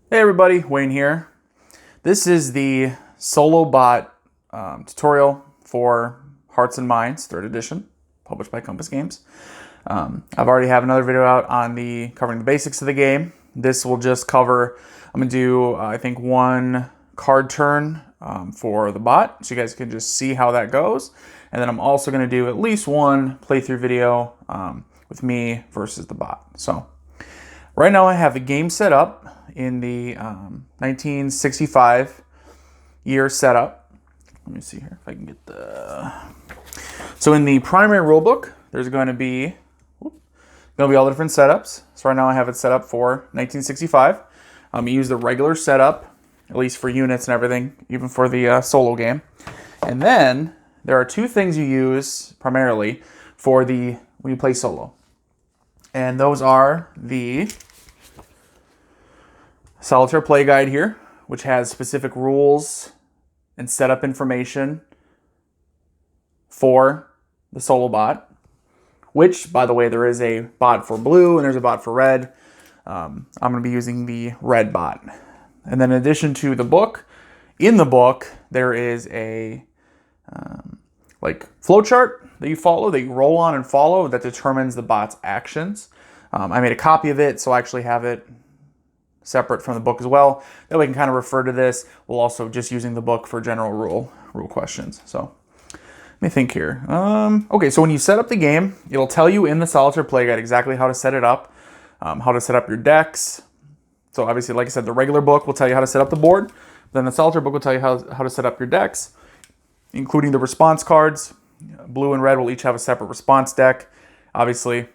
Hey everybody, Wayne here. This is the solo bot tutorial for Hearts and Minds 3rd edition, published by Compass Games. I've already have another video out on covering the basics of the game. This will just cover, I'm going to do I think one card turn for the bot, so you guys can just see how that goes. And then I'm also going to do at least one playthrough video with me versus the bot. So right now I have the game set up in the 1965 year setup. Let me see here if I can get the... So in the primary rulebook, there's going to be all the different setups. So right now I have it set up for 1965. You use the regular setup, at least for units and everything, even for the solo game. And then there are two things you use primarily for when you play solo. And those are the Solitaire play guide here, which has specific rules and setup information for the solo bot, which, by the way, there is a bot for blue and there's a bot for red. I'm going to be using the red bot. And then in addition to the book, in the book, there is a flow chart that you follow, that you roll on and follow, that determines the bot's actions. I made a copy of it, so I actually have it separate from the book as well. That way we can kind of refer to this. We'll also just using the book for general rule questions. So let me think here. Okay, so when you set up the game, it'll tell you in the Solitaire play guide exactly how to set it up, how to set up your decks. So obviously, like I said, the regular book will tell you how to set up the board. Then the Solitaire book will tell you how to set up your decks, including the response cards. Blue and red will each have a separate response deck. Obviously,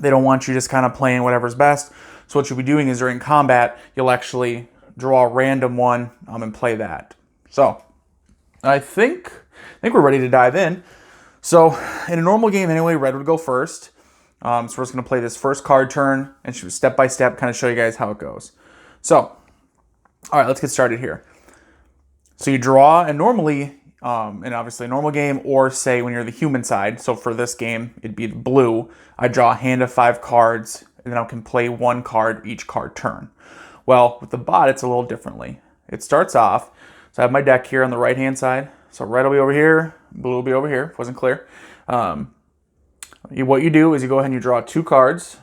they don't want you just kind of playing whatever's best. So what you'll be doing is during combat, you'll actually draw a random one and play that. So I think we're ready to dive in. So in a normal game anyway, red would go first. So we're just going to play this first card turn and step by step kind of show you guys how it goes. So, all right, let's get started here. So you draw, and normally, and obviously a normal game, or say when you're the human side, so for this game, it'd be blue, I draw a hand of 5 cards, and then I can play 1 card each card turn. Well, with the bot, it's a little differently. It starts off, so I have my deck here on the right-hand side, so red will be over here, blue will be over here, wasn't clear. What you do is you go ahead and you draw 2 cards.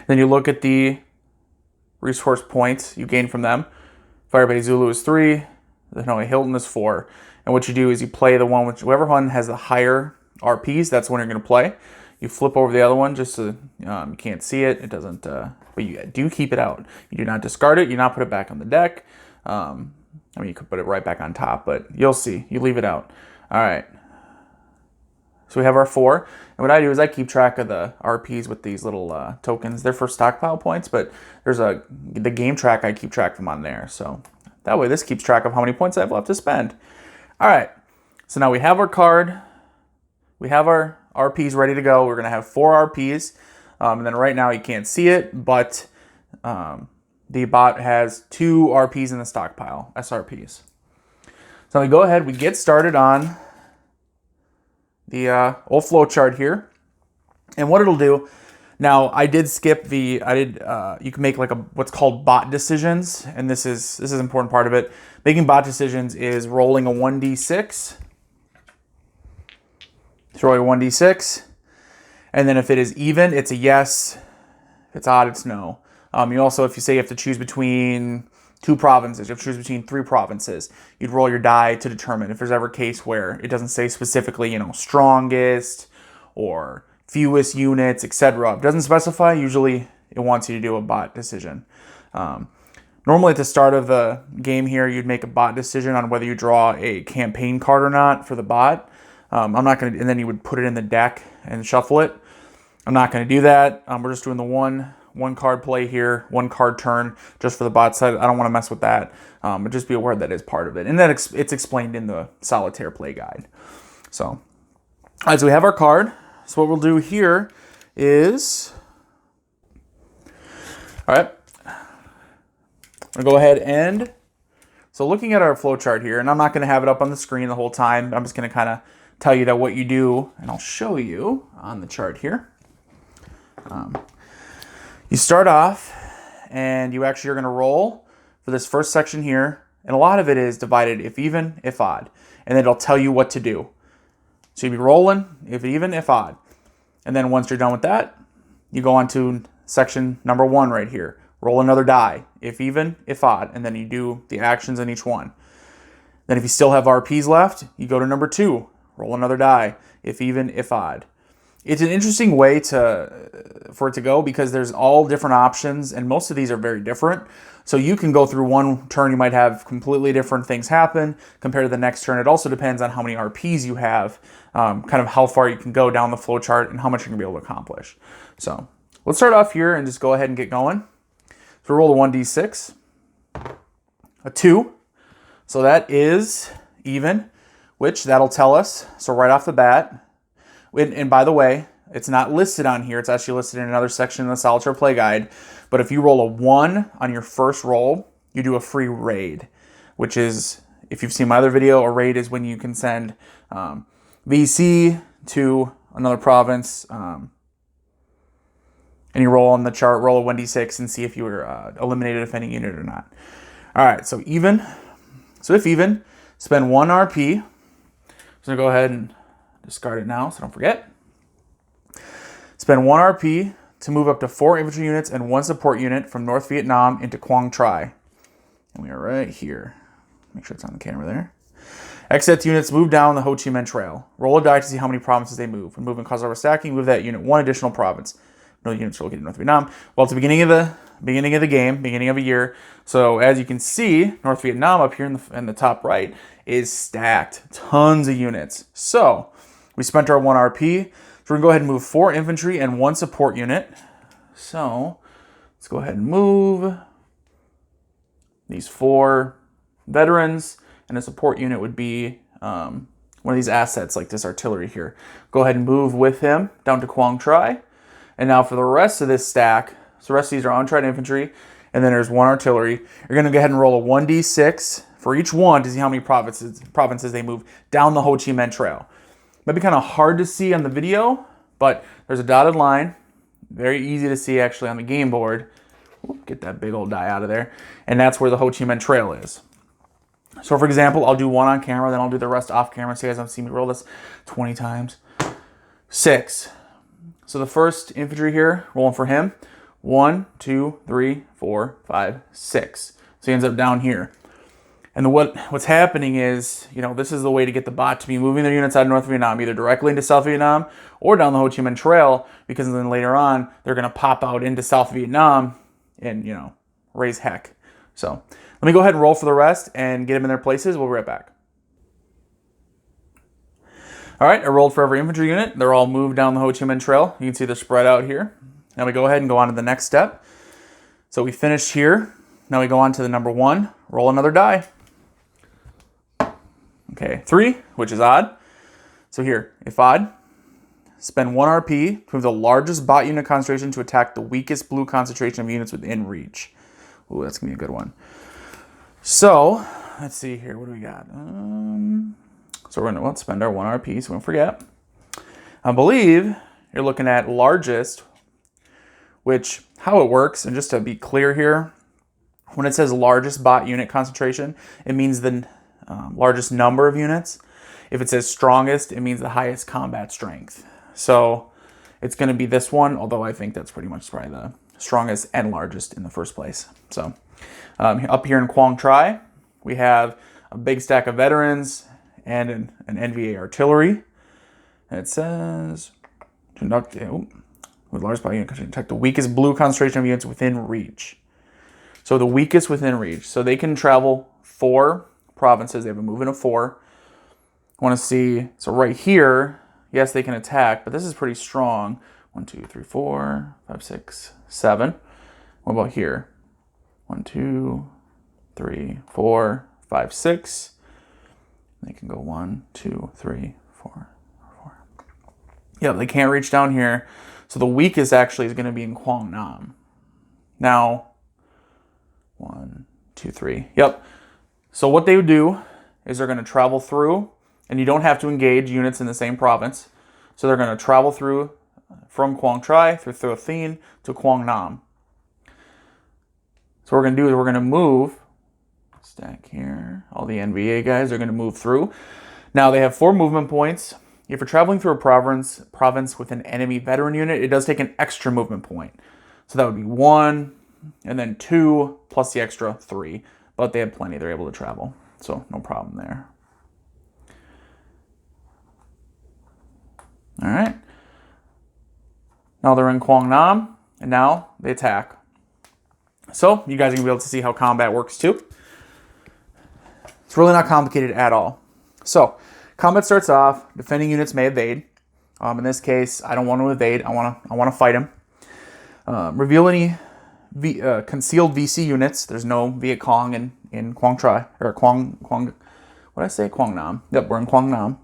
Then you look at the resource points you gain from them. Firebase Zulu is 3, the Hanoi Hilton is 4. And what you do is you play the one, whichever one has the higher RPs, that's when you're going to play. You flip over the other one just so you can't see it. It doesn't, but you do keep it out. You do not discard it. You do not put it back on the deck. I mean, you could put it right back on top, but you'll see. You leave it out. All right. So we have our 4. And what I do is I keep track of the RPs with these little tokens. They're for stockpile points, but there's the game track, I keep track of them on there. So that way this keeps track of how many points I have left to spend. All right. So now we have our card. We have our RPs ready to go. We're going to have 4 RPs. And then right now you can't see it, but the bot has 2 RPs in the stockpile, SRPs. So we go ahead, we get started on the old flow chart here. And what it'll do, now I did skip you can make like what's called bot decisions. And this is an important part of it. Making bot decisions is rolling a 1d6. Throw a 1d6. And then if it is even, it's a yes. If it's odd, it's no. You also, if you say you have to choose between 2 provinces, you have to choose between 3 provinces, you'd roll your die to determine if there's ever a case where it doesn't say specifically, strongest or fewest units, etc. If it doesn't specify, usually it wants you to do a bot decision. Normally at the start of the game here, you'd make a bot decision on whether you draw a campaign card or not for the bot. I'm not going to, and then you would put it in the deck and shuffle it. I'm not going to do that. We're just doing the one card play here, 1 card turn, just for the bot side. I don't want to mess with that, but just be aware that is part of it. And then it's explained in the Solitaire play guide. So, all right, so we have our card. So what we'll do here is, all right, I'm going to go ahead and, so looking at our flow chart here, and I'm not going to have it up on the screen the whole time. I'm just going to kind of tell you that what you do, and I'll show you on the chart here. You start off and you actually are going to roll for this first section here. And a lot of it is divided if even, if odd. And then it'll tell you what to do. So you'll be rolling if even, if odd. And then once you're done with that, you go on to section number 1 right here. Roll another die, if even, if odd. And then you do the actions in each one. Then if you still have RPs left, you go to number 2. Roll another die, if even, if odd. It's an interesting way for it to go because there's all different options and most of these are very different. So you can go through one turn, you might have completely different things happen compared to the next turn. It also depends on how many RPs you have, kind of how far you can go down the flow chart and how much you're going to be able to accomplish. So let's start off here and just go ahead and get going. So roll a 1d6, a 2. So that is even, which that'll tell us. So right off the bat, and by the way, it's not listed on here. It's actually listed in another section in the Solitaire Play Guide. But if you roll a 1 on your first roll, you do a free raid, which is, if you've seen my other video, a raid is when you can send VC to another province, and you roll on the chart, roll a 1d6, and see if you were eliminated if any unit or not. All right, so even. So if even, spend 1 RP. So I'm going to go ahead and discard it now so don't forget. Spend 1 RP to move up to 4 infantry units and 1 support unit from North Vietnam into Quang Tri. And we are right here. Make sure it's on the camera there. Exit units move down the Ho Chi Minh Trail. Roll a die to see how many provinces they move. When moving cause overstacking, move that unit 1 additional province. No units are located in North Vietnam. Well, it's the beginning of the game, beginning of a year. So as you can see, North Vietnam up here in the top right is stacked. Tons of units. So we spent our 1 RP. So we're going to go ahead and move 4 infantry and 1 support unit. So let's go ahead and move these 4 veterans, and a support unit would be one of these assets like this artillery here. Go ahead and move with him down to Quang Tri. And now for the rest of this stack, so the rest of these are untried infantry, and then there's 1 artillery. You're going to go ahead and roll a 1d6 for each one to see how many provinces they move down the Ho Chi Minh Trail. Might be kind of hard to see on the video, but there's a dotted line. Very easy to see actually on the game board. Oop, get that big old die out of there. And that's where the Ho Chi Minh Trail is. So for example, I'll do 1 on camera, then I'll do the rest off camera so you guys don't see me roll this 20 times. 6. So the first infantry here, rolling for him. 1, 2, 3, 4, 5, 6. So he ends up down here. And what's happening is, this is the way to get the bot to be moving their units out of North Vietnam, either directly into South Vietnam or down the Ho Chi Minh Trail, because then later on, they're going to pop out into South Vietnam and, raise heck. So let me go ahead and roll for the rest and get them in their places. We'll be right back. All right, I rolled for every infantry unit. They're all moved down the Ho Chi Minh Trail. You can see they're spread out here. Now we go ahead and go on to the next step. So we finished here. Now we go on to the number 1. Roll another die. Okay, 3, which is odd. So here, if odd, spend 1 RP to move the largest bot unit concentration to attack the weakest blue concentration of units within reach. Ooh, that's going to be a good one. So, let's see here. What do we got? So we're going to spend our 1 RP, so we don't forget. I believe you're looking at largest, which, how it works, and just to be clear here, when it says largest bot unit concentration, it means the largest number of units. If it says strongest, it means the highest combat strength. So it's going to be this one, although I think that's pretty much probably the strongest and largest in the first place. So up here in Quang Tri, we have a big stack of veterans and an NVA artillery. And it says, with largest bot unit concentration, attack the weakest blue concentration of units within reach. So the weakest within reach. So they can travel 4 provinces. They have a movement of 4. I want to see, so right here, yes, they can attack, but this is pretty strong. 1, 2, 3, 4, 5, 6, 7. What about here? 1, 2, 3, 4, 5, 6. They can go 1, 2, 3, 4, 4. Yeah, they can't reach down here. So the weakest actually is going to be in Quang Nam. Now, 1, 2, 3. Yep. So what they would do is they're going to travel through, and you don't have to engage units in the same province. So they're going to travel through from Quang Tri through Tho Thien to Quang Nam. So what we're going to do is we're going to move, stack here, all the NVA guys are going to move through. Now they have 4 movement points. If you're traveling through a province with an enemy veteran unit, it does take an extra movement point. So that would be 1, and then 2, plus the extra 3. But they have plenty, they're able to travel. So no problem there. All right. Now they're in Quang Nam, and now they attack. So you guys are going to be able to see how combat works too. It's really not complicated at all. So combat starts off, defending units may evade. In this case, I don't want to evade, I want to fight him. Reveal any concealed VC units. There's no Viet Cong in Quang Tri, or Quang, what did I say? Quang Nam. Yep, we're in Quang Nam.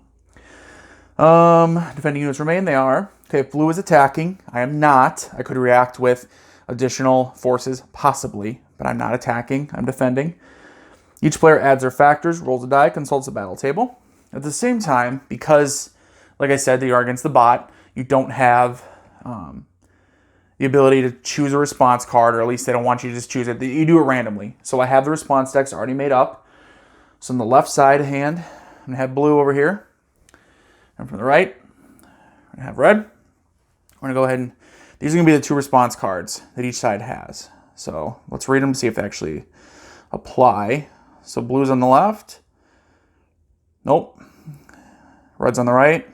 Defending units remain, they are. Okay, if blue is attacking, I am not. I could react with additional forces, possibly, but I'm not attacking, I'm defending. Each player adds their factors, rolls a die, consults the battle table. At the same time, because, like I said, you are against the bot, you don't have the ability to choose a response card, or at least they don't want you to just choose it. You do it randomly. So I have the response decks already made up. So on the left side hand, I'm going to have blue over here. And from the right, we're going to have red. We're going to go ahead and, these are going to be the 2 response cards that each side has. So let's read them, see if they actually apply. So blue's on the left. Nope. Red's on the right.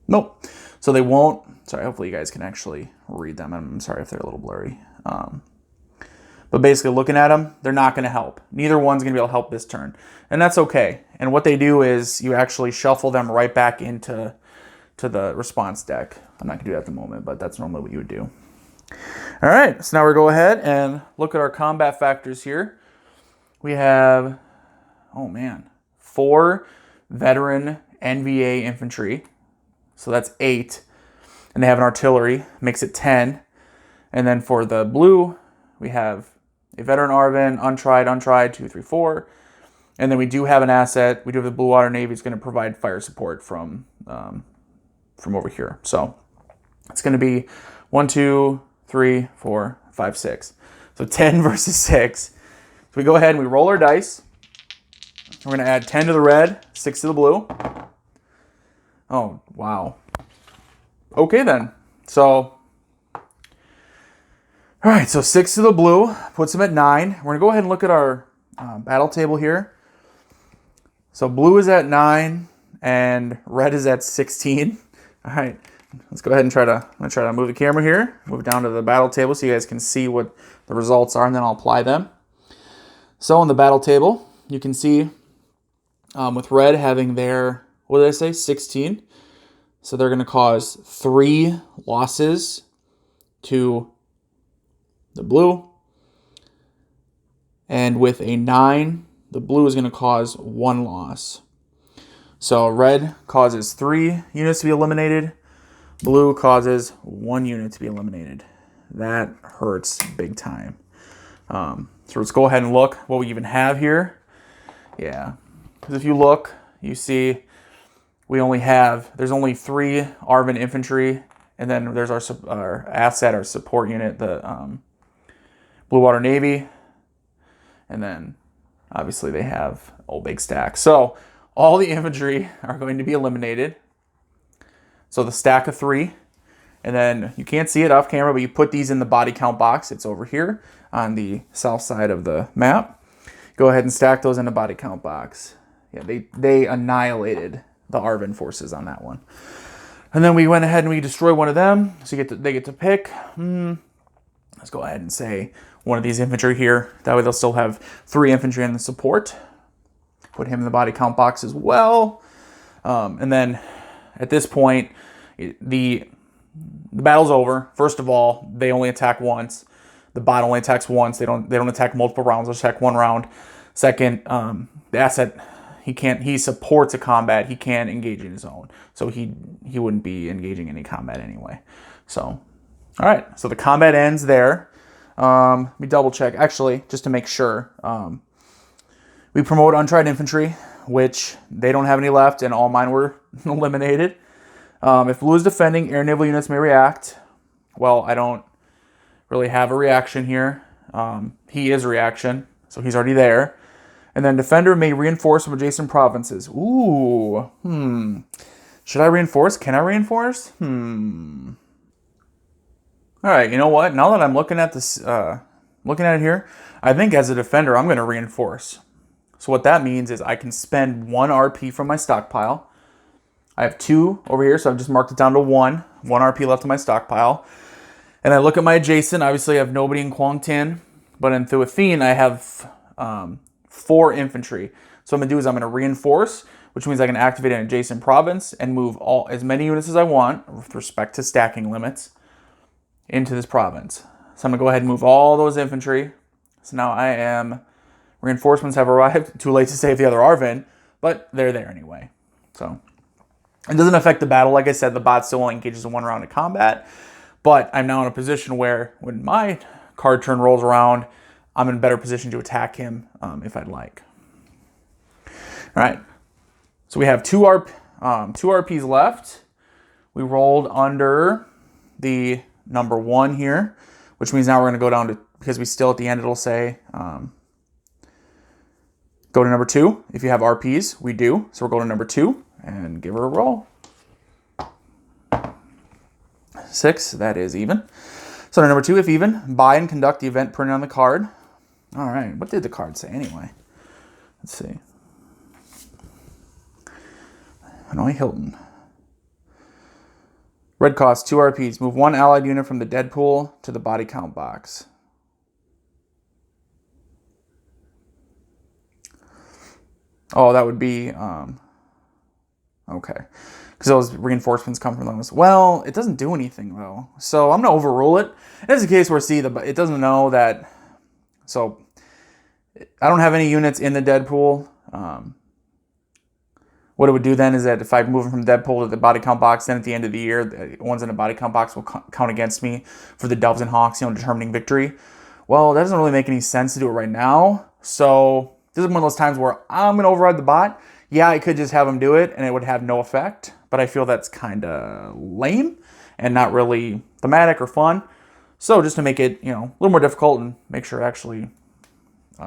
Nope. So they won't, sorry, hopefully you guys can actually read them. I'm sorry if they're a little blurry. But basically looking at them, they're not going to help. Neither one's going to be able to help this turn. And that's okay. And what they do is you actually shuffle them right back into the response deck. I'm not going to do that at the moment, but that's normally what you would do. All right, so now we're going to go ahead and look at our combat factors here. We have, oh man, 4 veteran NVA infantry. So that's 8. And they have an artillery, makes it 10. And then for the blue, we have a veteran Arvin, untried, 2, 3, 4. And then we do have an asset. We do have the Blue Water Navy. It's going to provide fire support from over here. So it's going to be 1, 2, 3, 4, 5, 6. So 10 versus 6. So we go ahead and we roll our dice. We're going to add 10 to the red, 6 to the blue. Oh, wow. Okay, then. So, all right, so 6 to the blue, puts them at 9. We're going to go ahead and look at our battle table here. So blue is at 9, and red is at 16. All right, let's go ahead and I'm going to try to move the camera here, move it down to the battle table so you guys can see what the results are, and then I'll apply them. So on the battle table, you can see with red having their, what did I say, 16. So they're going to cause 3 losses to the blue. And with a 9, the blue is going to cause 1 loss. So red causes 3 units to be eliminated. Blue causes 1 unit to be eliminated. That hurts big time. So let's go ahead and look what we even have here. Yeah, because if you look, you see there's only 3 Arvin infantry, and then there's our asset, our support unit, the Blue Water Navy, and then obviously they have a big stack. So all the infantry are going to be eliminated. So the stack of 3, and then you can't see it off camera, but you put these in the body count box. It's over here on the south side of the map. Go ahead and stack those in the body count box. Yeah, they annihilated the Arvin forces on that one. And then we went ahead and we destroyed one of them. So they get to pick. Let's go ahead and say one of these infantry here. That way they'll still have 3 infantry in the support. Put him in the body count box as well. And then at this point, the battle's over. First of all, they only attack once. The bot only attacks once. They don't attack multiple rounds. They'll attack 1 round. Second, the asset, he supports a combat. He can't engage in his own. So he wouldn't be engaging any combat anyway. So, all right. So the combat ends there. Let me double check. Actually, just to make sure, we promote untried infantry, which they don't have any left, and all mine were eliminated. If blue is defending, air naval units may react. Well, I don't really have a reaction here. He is reaction, so he's already there. And then defender may reinforce from adjacent provinces. Ooh, Should I reinforce? Can I reinforce? All right, you know what? Now that I'm looking at this, looking at it here, I think as a defender, I'm going to reinforce. So what that means is I can spend 1 RP from my stockpile. I have 2 over here, so I've just marked it down to 1. 1 RP left in my stockpile. And I look at my adjacent. Obviously, I have nobody in Quang Tin, but in Thuathine, I have 4 infantry. So what I'm going to do is I'm going to reinforce, which means I can activate an adjacent province and move as many units as I want with respect to stacking limits into this province. So I'm going to go ahead and move all those infantry. So now I am... Reinforcements have arrived. Too late to save the other Arvin, but they're there anyway. So it doesn't affect the battle. Like I said, the bot still only engages in 1 round of combat, but I'm now in a position where when my card turn rolls around, I'm in a better position to attack him if I'd like. All right. So we have 2 RPs left. We rolled under the number 1 here, which means now we're going to go down to, because we still at the end it'll say... go to number 2. If you have RPs, we do. So we're going to number 2 and give her a roll. 6, that is even. So number 2, if even, buy and conduct the event printed on the card. All right, what did the card say anyway? Let's see. Hanoi Hilton. Red cost 2 RPs. Move 1 allied unit from the dead pool to the body count box. Oh, that would be, okay. Because those reinforcements come from those. Well, it doesn't do anything, though. So I'm going to overrule it. This is a case where, see, it doesn't know that, so I don't have any units in the dead pool. What it would do then is that if I move them from the dead pool to the body count box, then at the end of the year, the ones in the body count box will count against me for the Doves and Hawks, determining victory. Well, that doesn't really make any sense to do it right now. So... this is one of those times where I'm going to override the bot. Yeah, I could just have him do it and it would have no effect, but I feel that's kind of lame and not really thematic or fun. So just to make it, a little more difficult and make sure it actually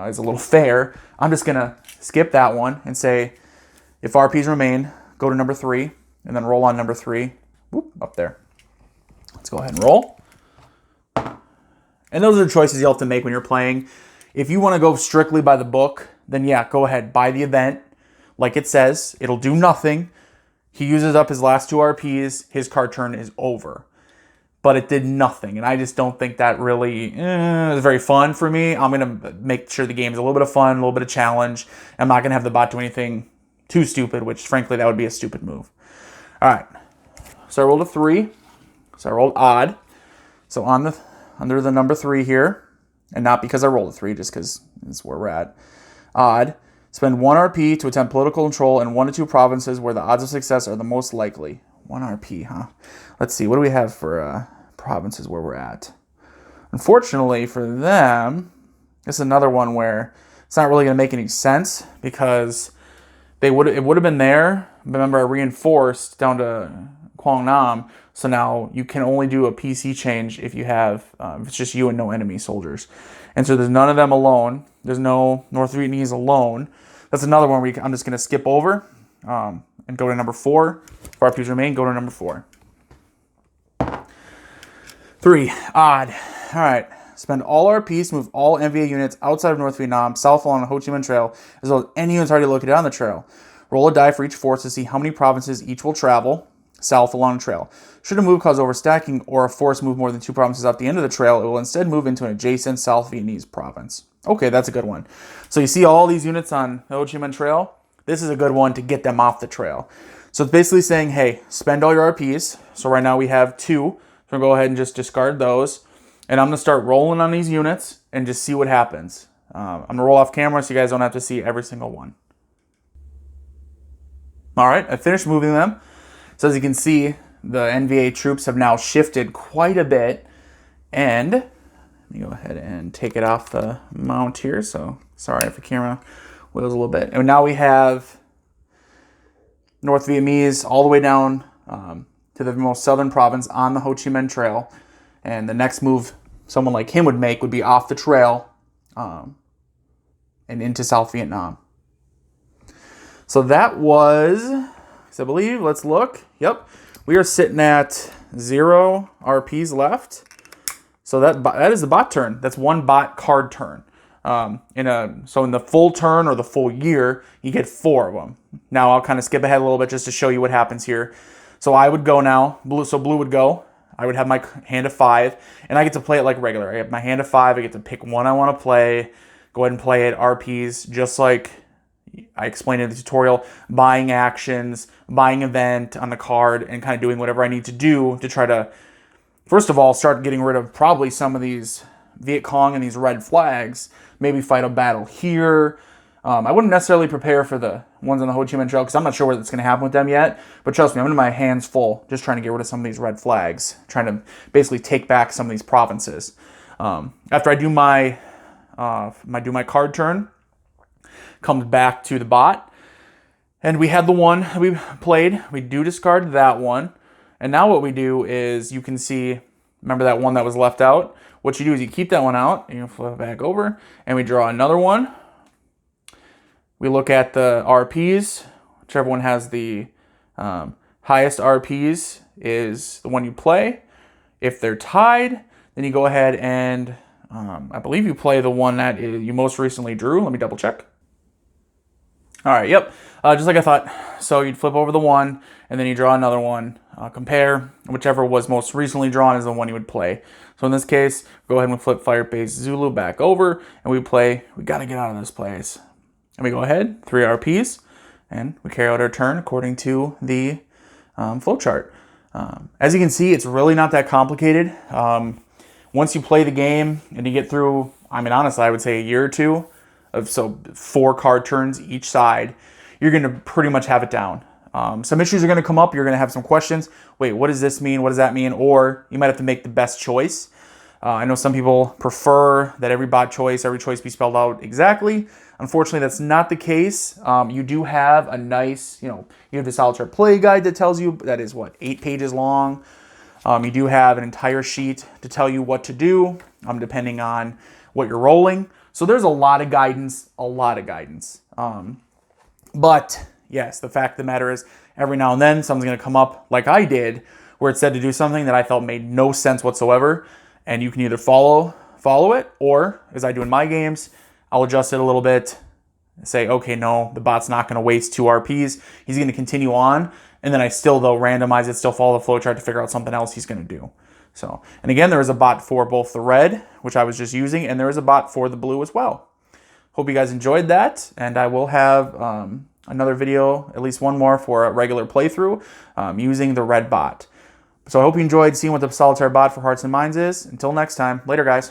is a little fair, I'm just going to skip that one and say, if RPs remain, go to number 3 and then roll on number 3. Whoop, up there. Let's go ahead and roll. And those are the choices you'll have to make when you're playing. If you want to go strictly by the book, then yeah, go ahead, buy the event. Like it says, it'll do nothing. He uses up his last 2 RPs, his card turn is over. But it did nothing, and I just don't think that really is very fun for me. I'm going to make sure the game is a little bit of fun, a little bit of challenge. I'm not going to have the bot do anything too stupid, which frankly, that would be a stupid move. All right, so I rolled a 3. So I rolled odd. So under the number 3 here, and not because I rolled a 3, just because it's where we're at. Odd. Spend 1 RP to attempt political control in 1 to 2 provinces where the odds of success are the most likely. 1 RP, huh? Let's see. What do we have for provinces where we're at? Unfortunately for them, this is another one where it's not really going to make any sense because it would have been there. Remember, I reinforced down to Quang Nam, so now you can only do a PC change if you have if it's just you and no enemy soldiers. And so there's none of them alone. There's no North Vietnamese alone. That's another one where I'm just going to skip over and go to number 4. If RPs remain, go to number 4. 3, odd. All right. Spend all RPs, move all NVA units outside of North Vietnam, south along the Ho Chi Minh Trail, as well as any units already located on the trail. Roll a die for each force to see how many provinces each will travel south along the trail. Should a move cause overstacking or a force move more than 2 provinces off the end of the trail, it will instead move into an adjacent South Vietnamese province. Okay, that's a good one. So you see all these units on the Ho Chi Minh Trail? This is a good one to get them off the trail. So it's basically saying, hey, spend all your RPs. So right now we have 2. So I'm going to go ahead and just discard those. And I'm going to start rolling on these units and just see what happens. I'm going to roll off camera so you guys don't have to see every single one. All right, I finished moving them. So as you can see, the NVA troops have now shifted quite a bit. And let me go ahead and take it off the mount here. So sorry if the camera wheels a little bit. And now we have North Vietnamese all the way down to the most southern province on the Ho Chi Minh Trail. And the next move someone like him would make would be off the trail and into South Vietnam. So that was, I believe, let's look. Yep, we are sitting at 0 RPs left. So that is the bot turn. That's one bot card turn. So in the full turn or the full year, you get 4 of them. Now I'll kind of skip ahead a little bit just to show you what happens here. So I would go now. Blue would go. I would have my hand of 5, and I get to play it like regular. I have my hand of 5. I get to pick one I want to play. Go ahead and play it. RPs, just like I explained in the tutorial. Buying actions, buying event on the card, and kind of doing whatever I need to do to try to, first of all, start getting rid of probably some of these Viet Cong and these red flags. Maybe fight a battle here. I wouldn't necessarily prepare for the ones on the Ho Chi Minh Trail because I'm not sure what's going to happen with them yet. But trust me, I'm in my hands full just trying to get rid of some of these red flags. Trying to basically take back some of these provinces. After I do my card turn, comes back to the bot. And we had the one we played. We do discard that one. And now what we do is you can see, remember that one that was left out? What you do is you keep that one out, and you flip it back over, and we draw another one. We look at the RPs. Whichever one has the highest RPs is the one you play. If they're tied, then you go ahead and I believe you play the one that you most recently drew. Let me double check. All right, yep, just like I thought. So you'd flip over the one, and then you draw another one. Compare, whichever was most recently drawn is the one you would play. So in this case, go ahead and flip Fire-Based Zulu back over, and we play, we gotta get out of this place. And we go ahead, 3 RPs, and we carry out our turn according to the flowchart. As you can see, it's really not that complicated. Once you play the game and you get through, I mean, honestly, I would say a year or two of 4 card turns each side, you're going to pretty much have it down. Some issues are going to come up. You're going to have some questions. Wait, what does this mean? What does that mean? Or you might have to make the best choice. I know some people prefer that every choice be spelled out exactly. Unfortunately, that's not the case. You do have a nice, you have the Solitaire play guide that tells you, that is what, 8 pages long. You do have an entire sheet to tell you what to do, depending on what you're rolling. So there's a lot of guidance, But yes, the fact of the matter is, every now and then something's going to come up like I did, where it said to do something that I felt made no sense whatsoever, and you can either follow it, or, as I do in my games, I'll adjust it a little bit, say, okay, no, the bot's not going to waste 2 RPs, he's going to continue on, and then I still, though, randomize it, still follow the flowchart to figure out something else he's going to do. So, and again, there is a bot for both the red, which I was just using, and there is a bot for the blue as well. Hope you guys enjoyed that, and I will have another video, at least one more for a regular playthrough using the red bot. So I hope you enjoyed seeing what the Solitaire bot for Hearts and Minds is. Until next time, later guys.